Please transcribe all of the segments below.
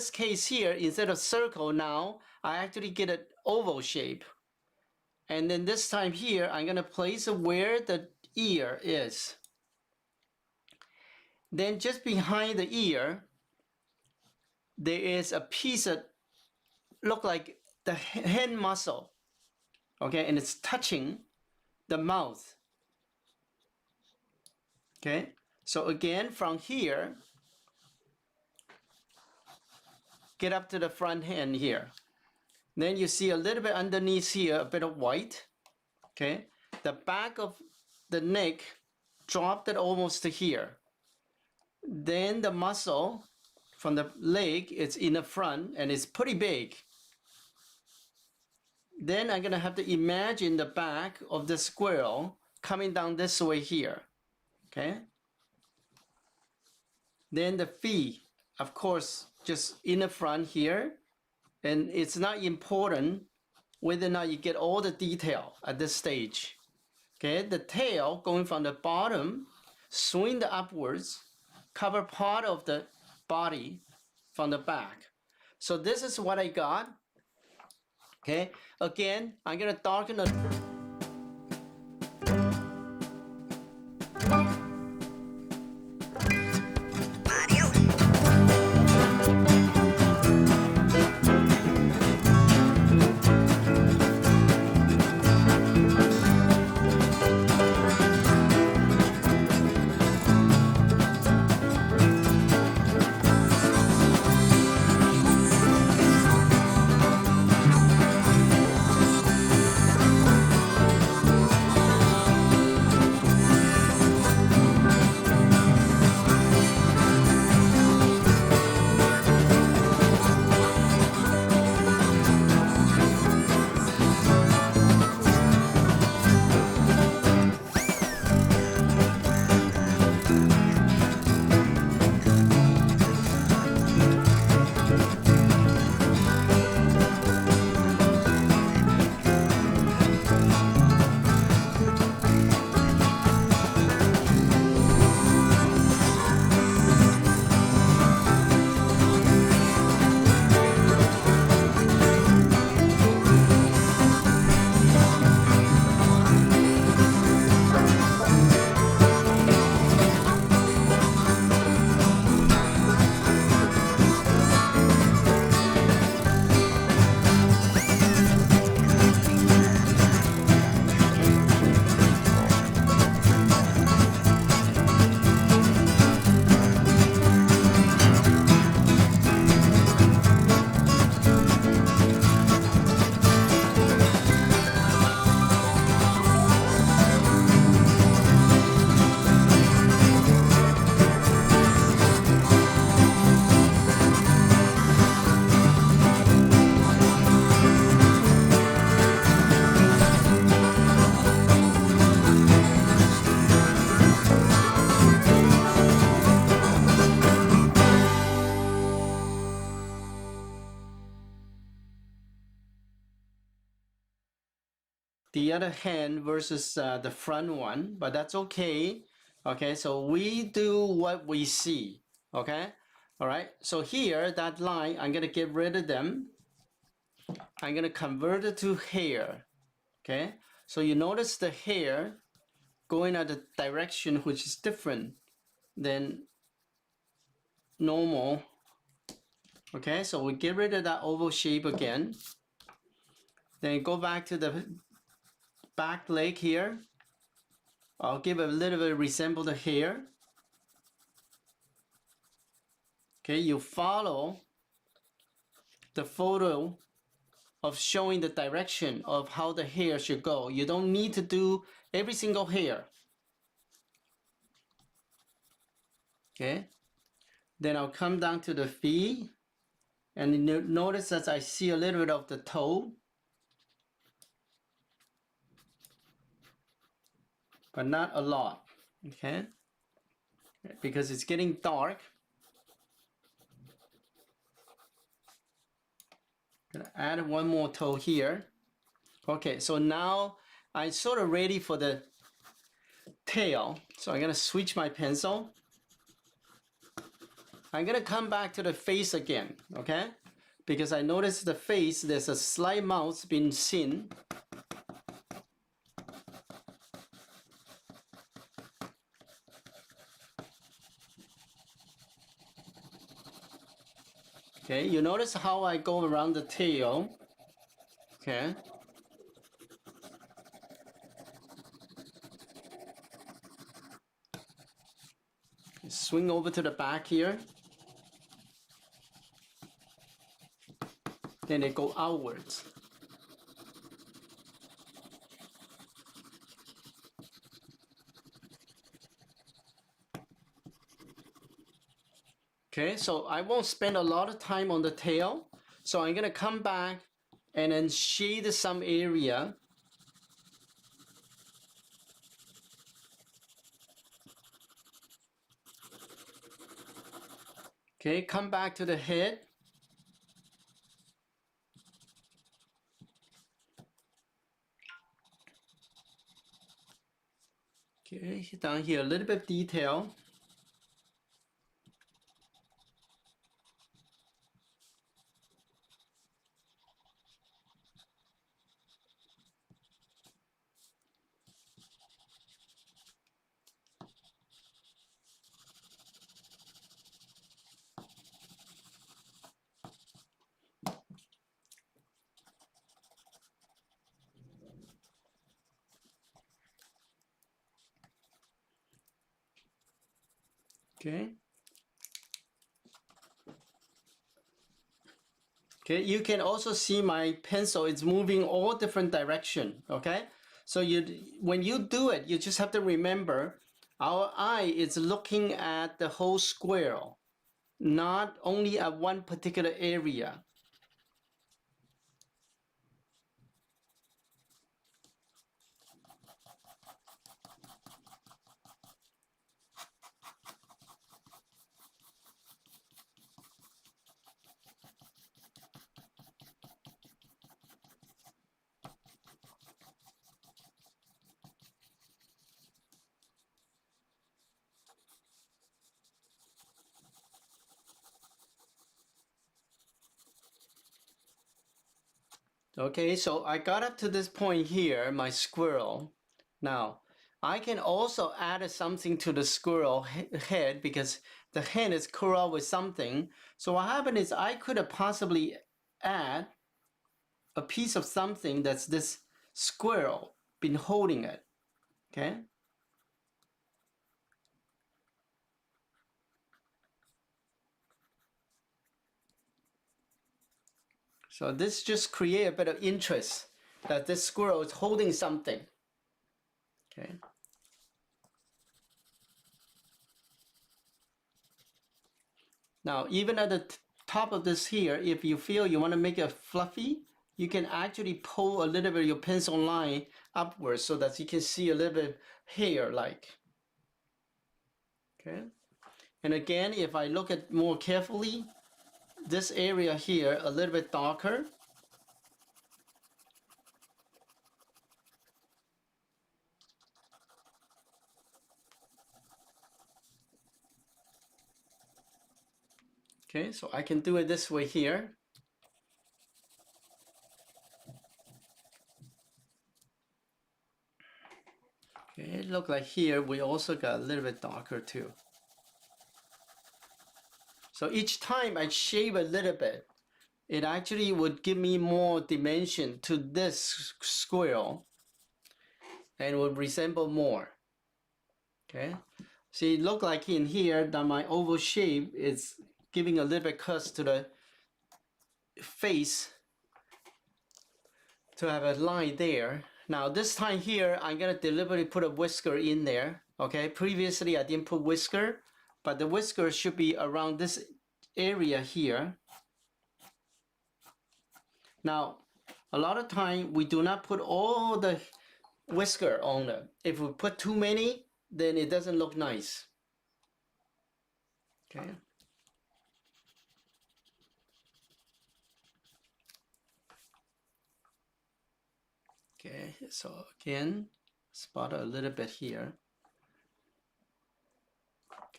this case here, instead of circle now, I actually get an oval shape. And then this time here, I'm going to place where the ear is. Then just behind the ear, there is a piece that look like the hand muscle. Okay, and it's touching the mouth. Okay, so again, from here, get up to the front hand here. Then you see a little bit underneath here, a bit of white. Okay, the back of the neck dropped it almost to here. Then the muscle from the leg is in the front and it's pretty big. Then I'm gonna have to imagine the back of the squirrel coming down this way here. Okay. Then the feet, of course, just in the front here. And it's not important whether or not you get all the detail at this stage. Okay, the tail going from the bottom, swing the upwards, cover part of the body from the back. So this is what I got. Okay, again, I'm gonna darken the other hand versus the front one, but that's okay. Okay, so we do what we see. Okay, all right. So here, that line, I'm gonna get rid of them. I'm gonna convert it to hair. Okay, so you notice the hair going at a direction which is different than normal. Okay, so we get rid of that oval shape again. Then go back to the back leg here. I'll give a little bit resemble the hair. Okay, you follow the photo of showing the direction of how the hair should go. You don't need to do every single hair. Okay, then I'll come down to the feet and notice that I see a little bit of the toe, but not a lot. Okay, because it's getting dark. Gonna add one more toe here. Okay, so now I'm sort of ready for the tail. So I'm gonna switch my pencil. I'm gonna come back to the face again, okay? Because I noticed the face, there's a slight mouth being seen. Okay, you notice how I go around the tail, okay? Swing over to the back here. Then they go outwards. Okay, so I won't spend a lot of time on the tail. So I'm gonna come back and then shade some area. Okay, come back to the head. Okay, down here a little bit of detail. Okay. Okay, you can also see my pencil is moving all different direction, okay? So when you do it, you just have to remember our eye is looking at the whole squirrel, not only at one particular area. Okay, so I got up to this point here, my squirrel. Now, I can also add something to the squirrel head because the head is curled with something. So what happened is I could have possibly add a piece of something that's this squirrel been holding it, okay? So this just create a bit of interest that this squirrel is holding something, okay? Now, even at the top of this here, if you feel you want to make it fluffy, you can actually pull a little bit of your pencil line upwards so that you can see a little bit hair like. Okay. And again, if I look at more carefully, this area here a little bit darker. Okay, so I can do it this way here. Okay, look like here we also got a little bit darker too. So each time I shave a little bit, it actually would give me more dimension to this squirrel and would resemble more. Okay, see, it look like in here that my oval shape is giving a little bit cut to the face to have a line there. Now this time here, I'm gonna deliberately put a whisker in there. Okay, previously I didn't put whisker, but the whisker should be around this area here. Now, a lot of time we do not put all the whisker on it. If we put too many, then it doesn't look nice. Okay. Okay, so again, spot a little bit here.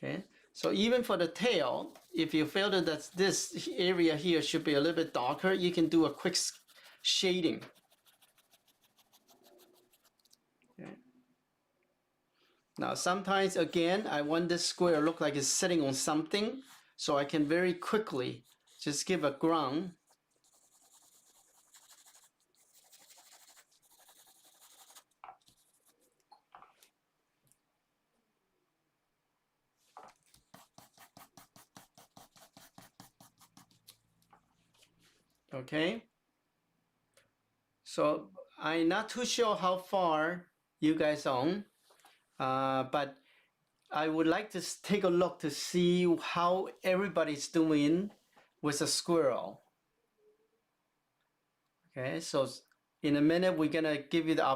Okay, So even for the tail, if you feel that this area here should be a little bit darker, you can do a quick shading. Okay. Now sometimes again, I want this square look like it's sitting on something, so I can very quickly just give a ground. Okay. So I'm not too sure how far you guys on, but I would like to take a look to see how everybody's doing with a squirrel. Okay, so in a minute we're gonna give you the